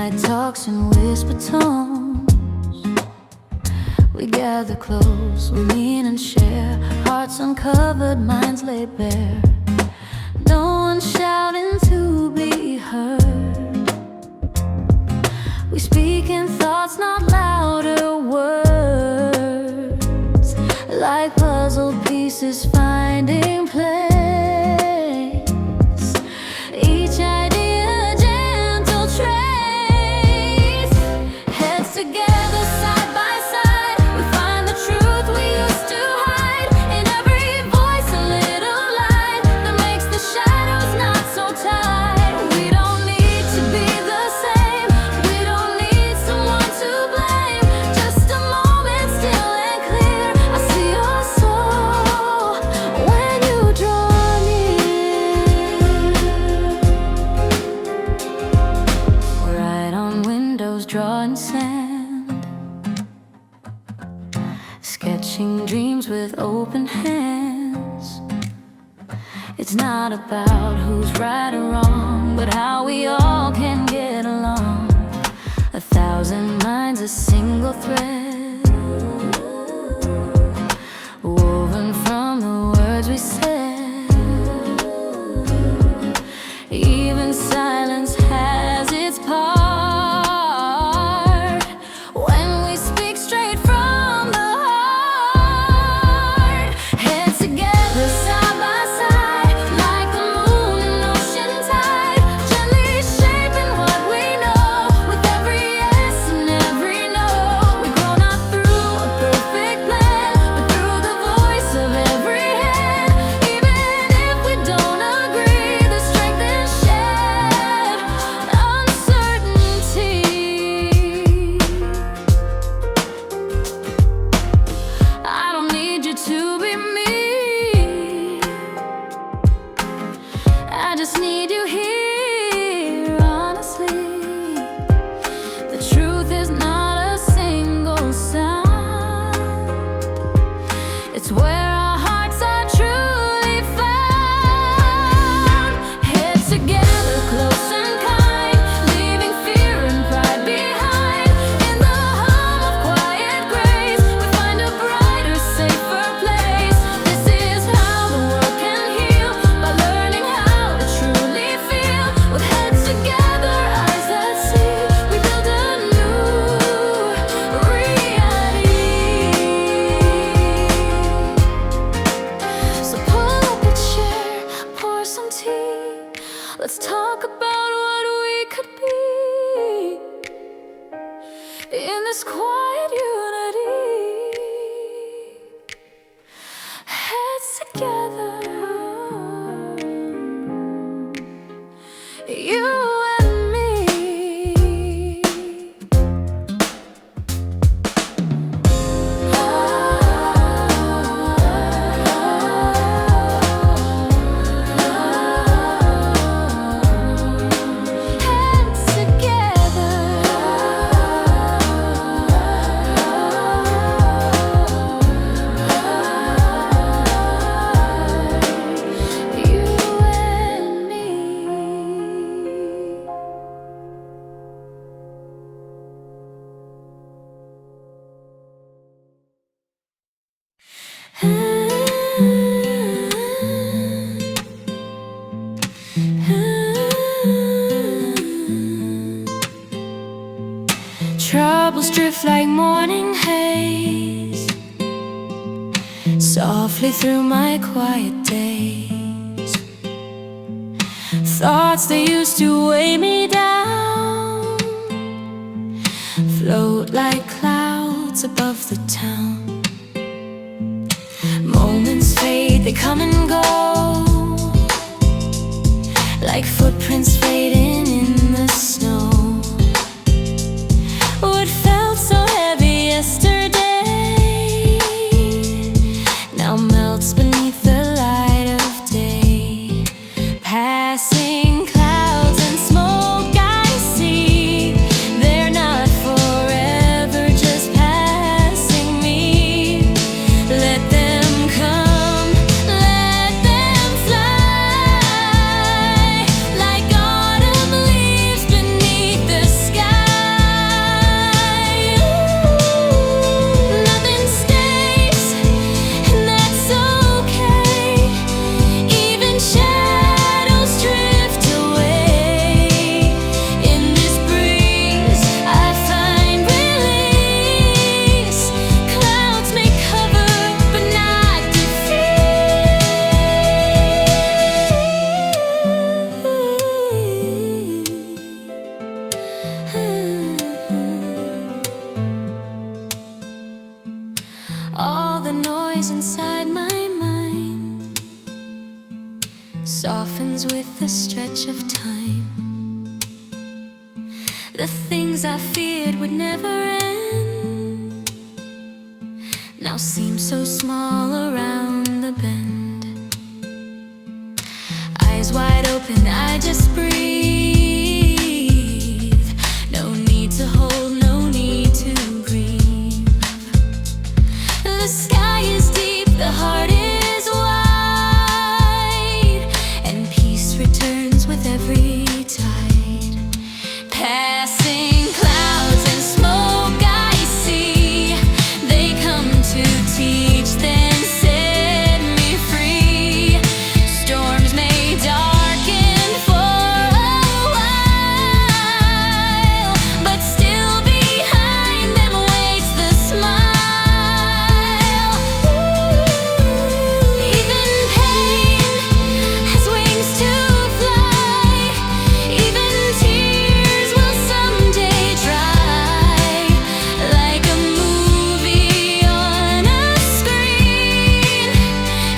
Moonlight talks in whisper tones. We gather close, we lean and share. Hearts uncovered, minds laid bare. No one shouting to be heard. We speak in thoughts, not louder words. Like puzzle pieces finding place. Each idea a gentle trace. Heads together side by side. We find the truth we used to hide. In every voice a little light that makes the shadows not so tight. We don't need to be the same. We don't need someone to blame. Just a moment still and clear. I see your soul when you draw near. Write on windows, drawing sand. Sketching dreams with open hands. It's not about who's right or wrong, but how we all can get along. 1,000 minds, a single thread, woven from the words we said. Even silence has its part. When we speak straight from the heart. Heads together side by side. Like the moon and ocean tide. Gently shaping what we know. With every yes and every no. We grow not through a perfect plan, but through the voice of every hand. Even if we don't agree, the strength is shared uncertainty. I don't need you to be me. I just need you here, honestly. The truth is not a single sound. It's where our hearts are truly found. Heads together, close and kind, leaving fear and pride behind. In the hum of quiet grace, we find a brighter, safer place. This is how the world can heal, by learning how to truly feel. With heads together, eyes that see, we build a new reality. So pull up a chair, pour some tea. Let's talk about what we could be in this quiet unity. Heads together, you and me. Heads together, you and me. Troubles drift like morning haze, softly through my quiet days. Thoughts that used to weigh me down float like clouds above the town. Moments fade, they come and go, like footprints fading in the snow. What felt so heavy yesterday now melts beneath the light of day. Passing clouds and smoke I see, they're not forever, just passing me. Let them come, let them fly, like on The things I feared would never end now seem so small around the bend. Eyes wide open, I just breathe. No need to hold, no need to grieve. The sky is deep, the heart is wide, and peace returns with every tide. Passing clouds and smoke I see, they come to teach, then set me free. Storms may darken for a while, but still behind them waits the smile. Even pain has wings to fly, even tears will someday dry. Like a movie on a screen,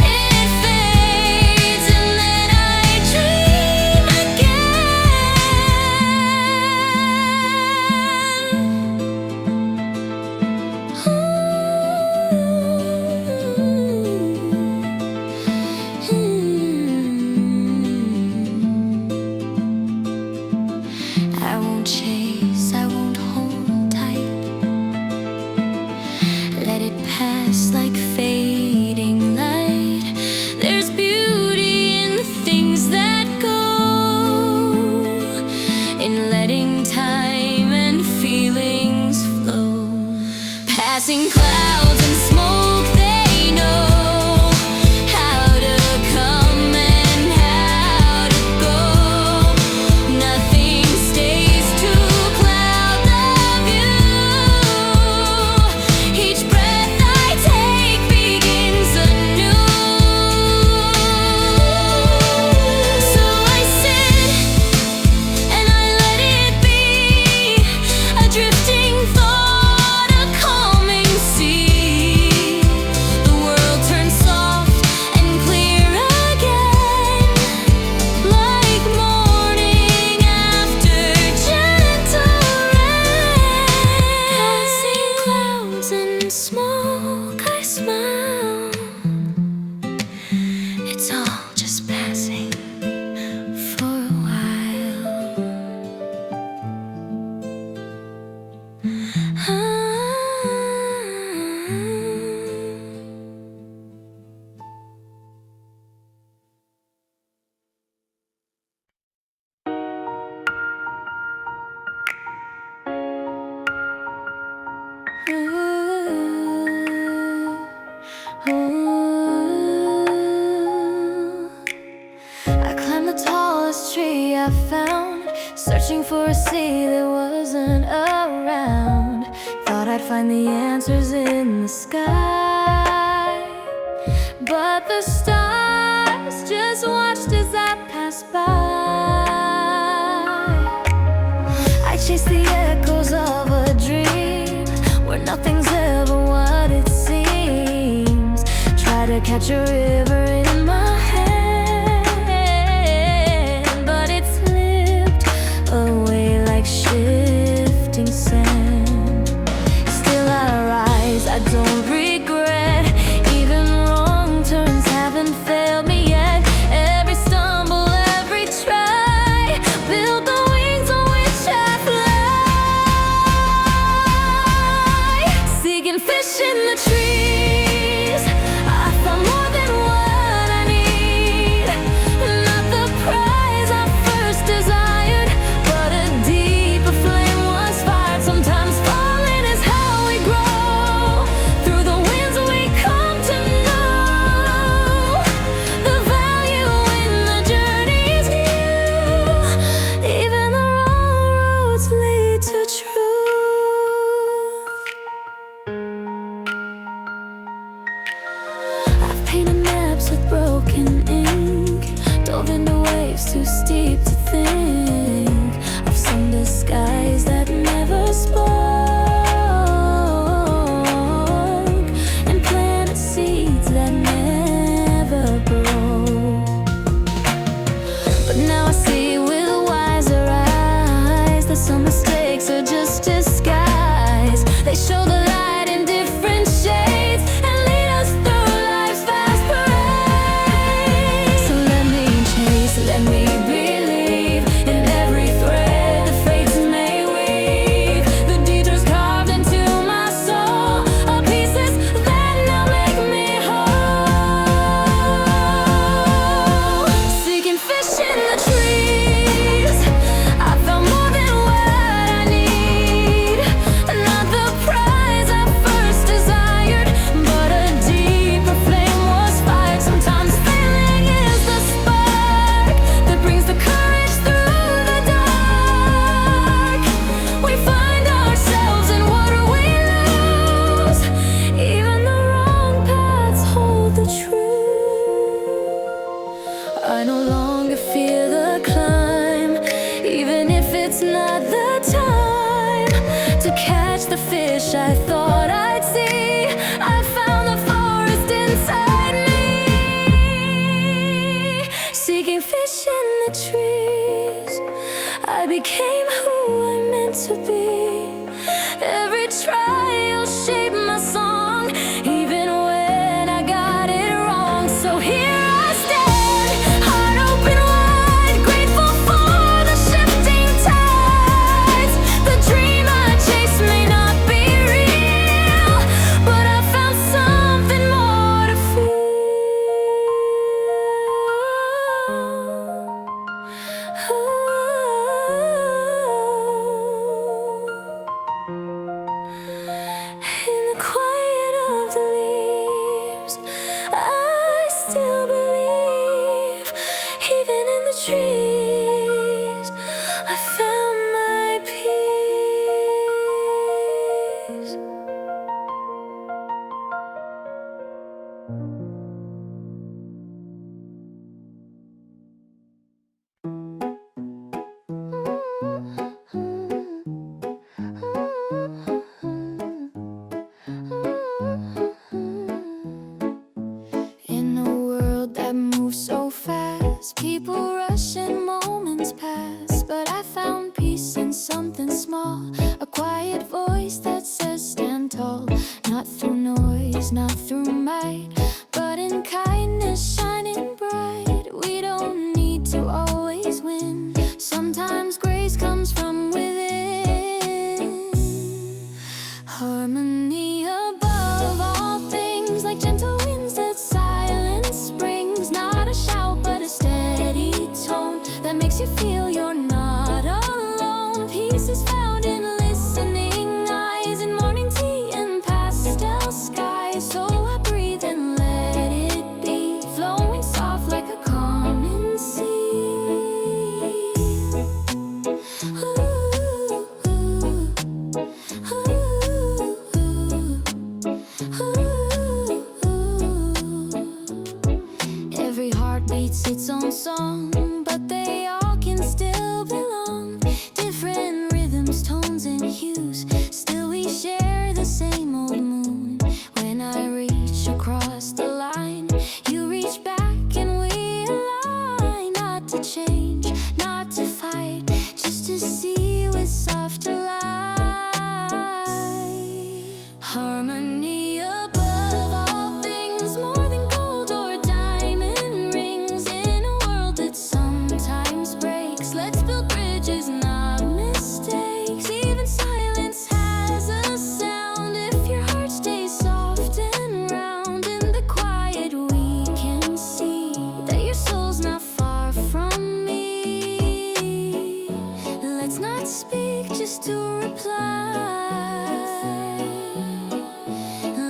it fades and then I dream again. I won't chase, I won't hold tight. Let it pass like fading light. There's beauty in things that go, in letting time and feelings flow. Passing clouds and smoke, they know how to come and how to go. Nothing stays to cloud the view. Each breath I take begins anew. So I sit and I let it be, a drifting thought, a calming sea. The world turns soft and clear again, like morning after gentle rain. Passing clouds and smoke, I smile. It's all just passing for a while. I climbed the tallest tree I found, searching for a sea that wasn't around. Thought I'd find the answers in the sky, but the stars just watched as I passed by. I chased the echoes of a dream where nothing's ever what it seems. Try to catch a river in my hand, but it slipped away like shifting sand. Still I rise, I don't regret. Even wrong turns haven't failed me yet. Every stumble, every try, build the wings on which I fly. Seeking fish in the trees, I found more than what it's not the time to catch the fish I thought I'd see. I found the forest inside me, seeking fish in the trees. I became who I meant to be. Every trial shaped my song, even when I got it wrong. So here I stand, heart open wide, grateful for the shifting tides. The dream I chased may not be real, but I found something more to feel. In the quiet of the leaves, I still believe. Even in the trees, I found my peace. In a world that moves so fast, people rush and moments pass. But I found peace in something small, a quiet voice that says stand tall. Not through noise, not through might, but in kindness shining bright. We don't need to always win. Sometimes grace comes from within. Harmony above all things, like gentle winds that silence brings. Not a shout, but a steady tone that makes you feel you're not alone. Peace is found in listening eyes, in morning tea and pastel skies. So I breathe and let it be, flowing soft like a common sea. Every heart beats its own song, but they all can still belong. Different rhythms, tones, and hues, still we share the same old moon. When I reach across the line, you reach back and we align. Not to change, not to fight, just to see with softer light. Harmony above all things, more than gold or diamond rings. In a world that sometimes breaks, let's build bridges, not mistakes. Even silence has a sound if your heart stays soft and round. In the quiet we can see that your soul's not far from me. Let's not speak just to reply.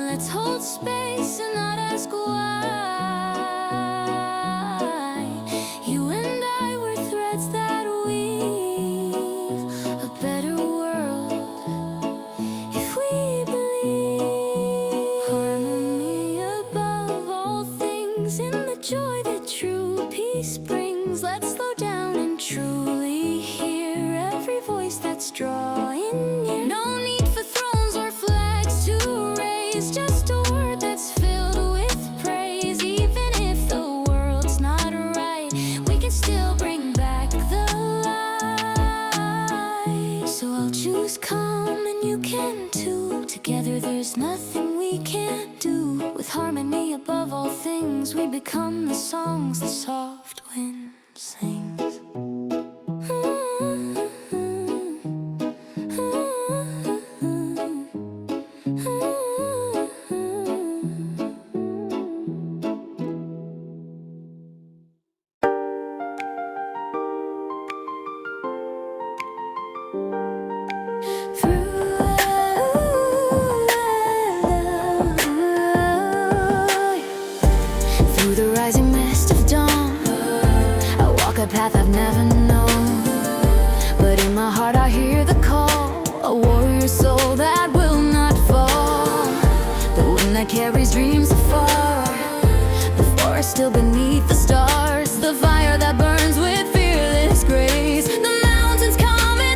Let's hold space and not ask why. You and I were threads that weave a better world if we believe. Harmony above all things, in the joy that true peace brings. Let's slow down and truly hear every voice that's drawing near. No need for thrones or flags to raise, just a word that's filled with praise. Even if the world's not right, we can still bring back the light. So I'll choose calm and you can too. Together there's nothing we can't do. With harmony above all things, we become the songs the soft wind sings. Through the rising mist of dawn, I walk a path I've never known. But in my heart I hear the call, a warrior soul that will not fall. The wind that carries dreams afar, the forest still beneath the stars, the fire that burns with fearless grace. The mountains come and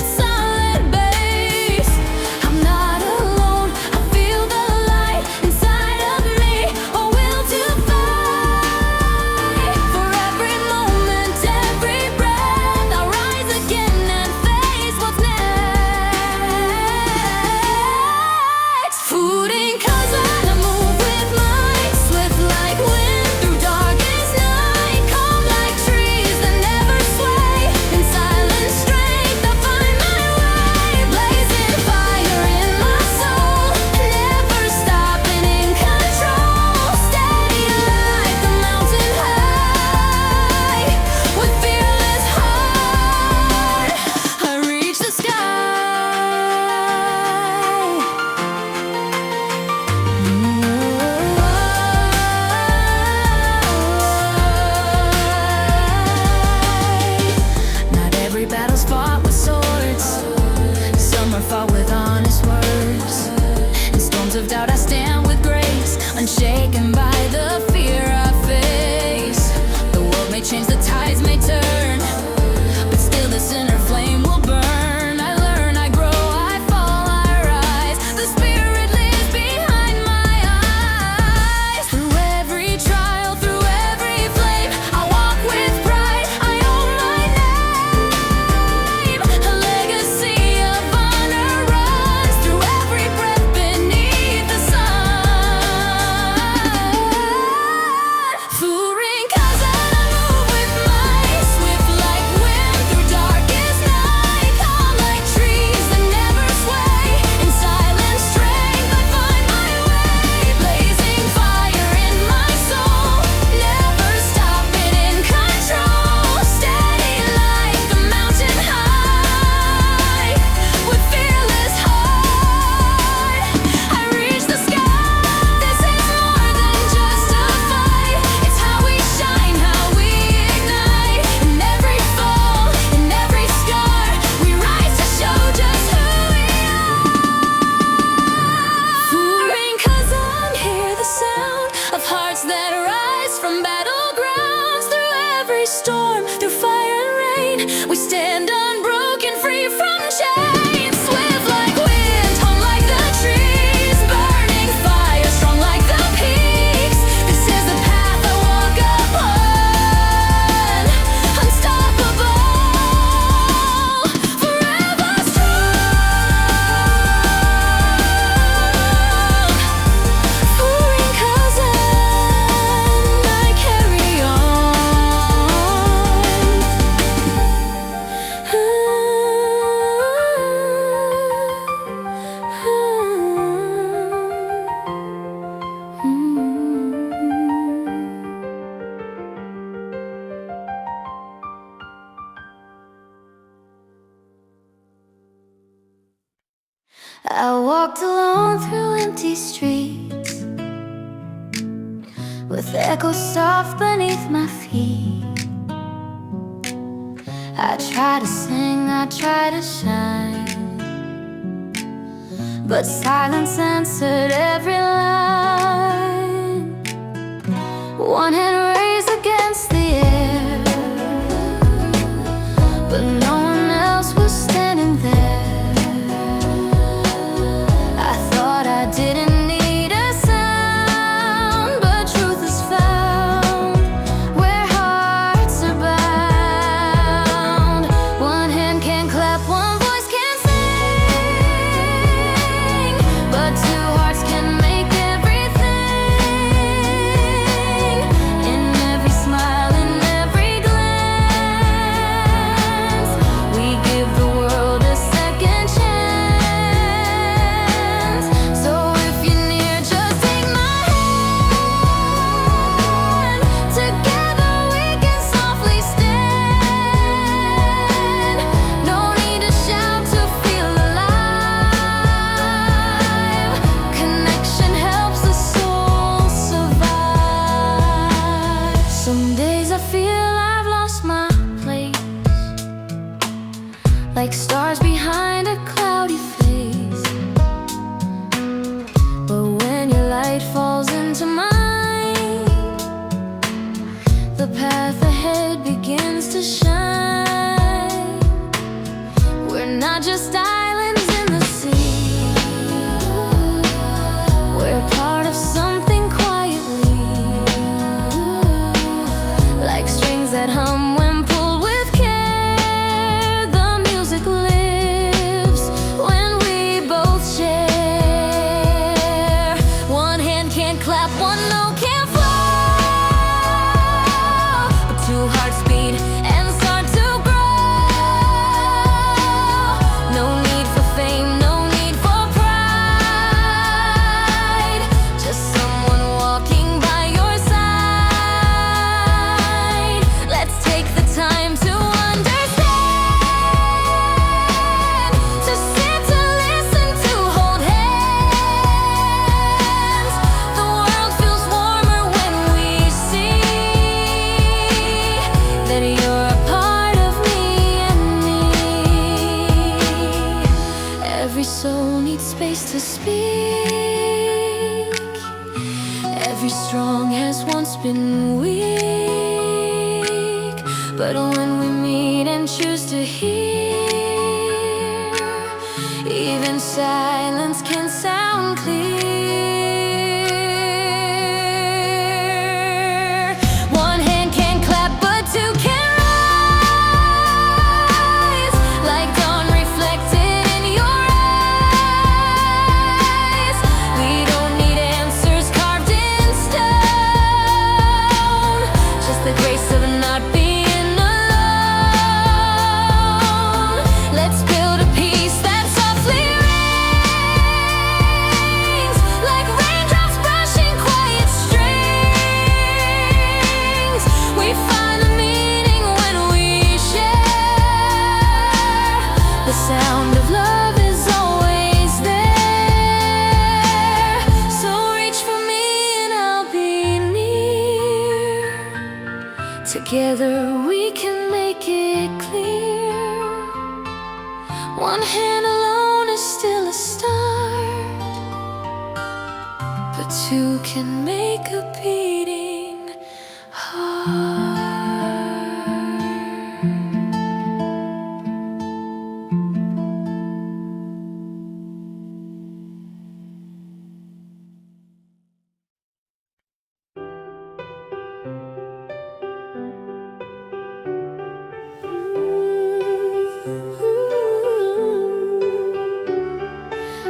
I walked alone through empty streets, with echoes soft beneath my feet. I try to sing, I try to shine, but silence answered every line. One hand raised against the air, but no one else was standing there. I thought I didn't need a sound, but truth is found where hearts are bound. One hand can clap, one voice can sing, but two hearts can make everything. In every smile, in every glance, we give the world a second chance. So if you're near, just take my hand. Together we can softly stand. No need to shout to feel alive. Connection helps the soul survive. Some days I feel I've lost my place, like stars behind a cloudy face. But when your light falls into mine, the path ahead begins to shine. We're not just islands in the sea, we're part of something quietly, like strings that hum when pulled with care. The music lives when we both share. One hand can't clap, one note can't flow, but two hearts beat and start to grow. No need for fame, no need for pride, just someone walking by your side. Let's take the time to understand, to sit, to listen, to hold hands. The world feels warmer when we see that you're a part of me and me. Every soul needs space to speak. Every strong has once been weak, but when we meet and choose to hear, even silence can sound clear. One hand can clap, but two can rise, like dawn reflected in your eyes. We don't need answers carved in stone, just the grace of not being alone. Let's build a peace that softly rings, like raindrops brushing quiet strings. We find the meaning when we share. The sound of love is always there. So reach for me and I'll be near. Together we can make it clear. One hand alone is still a start, but two can make a beating heart.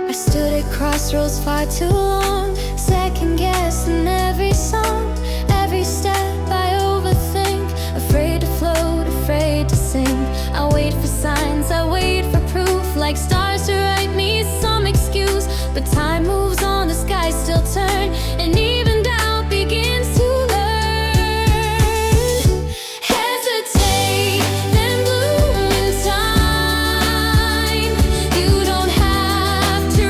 I stood at crossroads far too long, second guessing every song, every step I overthink, afraid to float, afraid to sing. I wait for signs, I wait for proof, like stars to write me some excuse. But time moves on, the skies still turn, and even doubt begins to learn. Hesitate, then bloom in time. You don't have to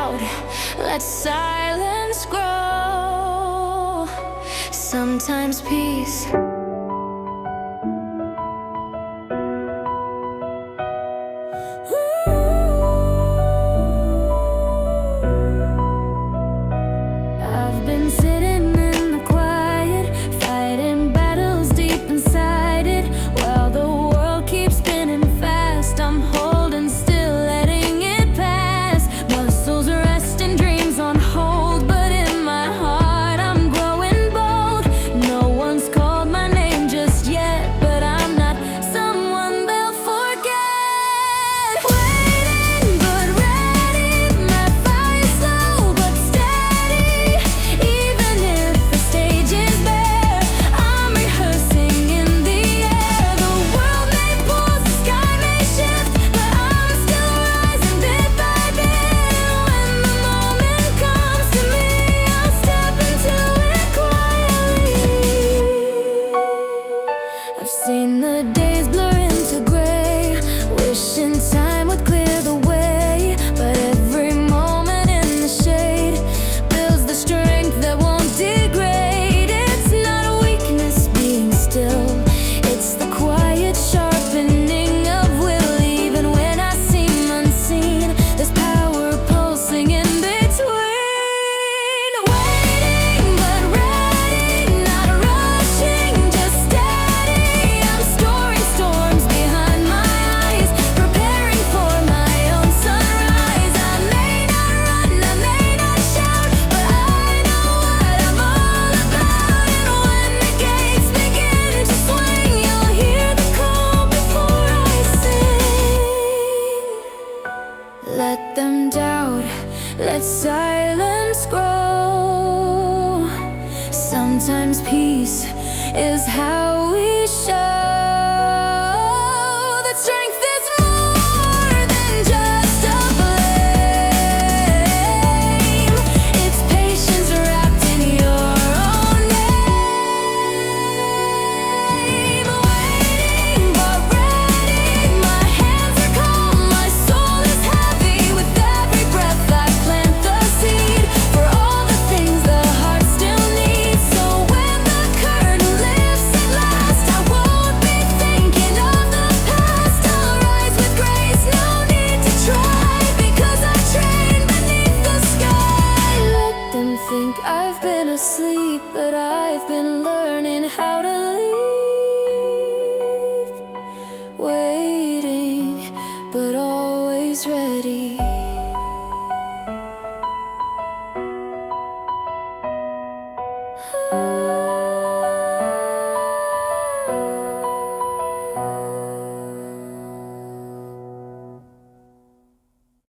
doubt, let silence grow. Sometimes peace I've been sitting in the quiet, fighting battles deep inside it. While the world keeps spinning fast, I'm holding still, letting it pass. Muscles resting, dreams on hold, but in my heart I'm growing bold. No one's called my name just yet, but I'm not someone they'll forget. Waiting but ready, my fire slow but steady. Even if the stage is bare, I'm rehearsing in the air. The world may pause, the sky may shift, but I'm still rising bit by bit. And when the moment comes to me, I'll step into it quietly. I've seen the days blur into gray, wishing time would clear the way. But every moment in the shade builds the strength that won't degrade. It's not a weakness being still, it's the quiet sharpening of will. Even when I seem unseen, there's power pulsing in between. Waiting but ready, not rushing, just steady. I'm storing storms behind my eyes, preparing for my own sunrise. I may not run, I may not shout, but I know what I'm all about. And when the gates begin to swing, you'll hear the call before I sing. Let them doubt, let silence grow. Sometimes peace is how we show.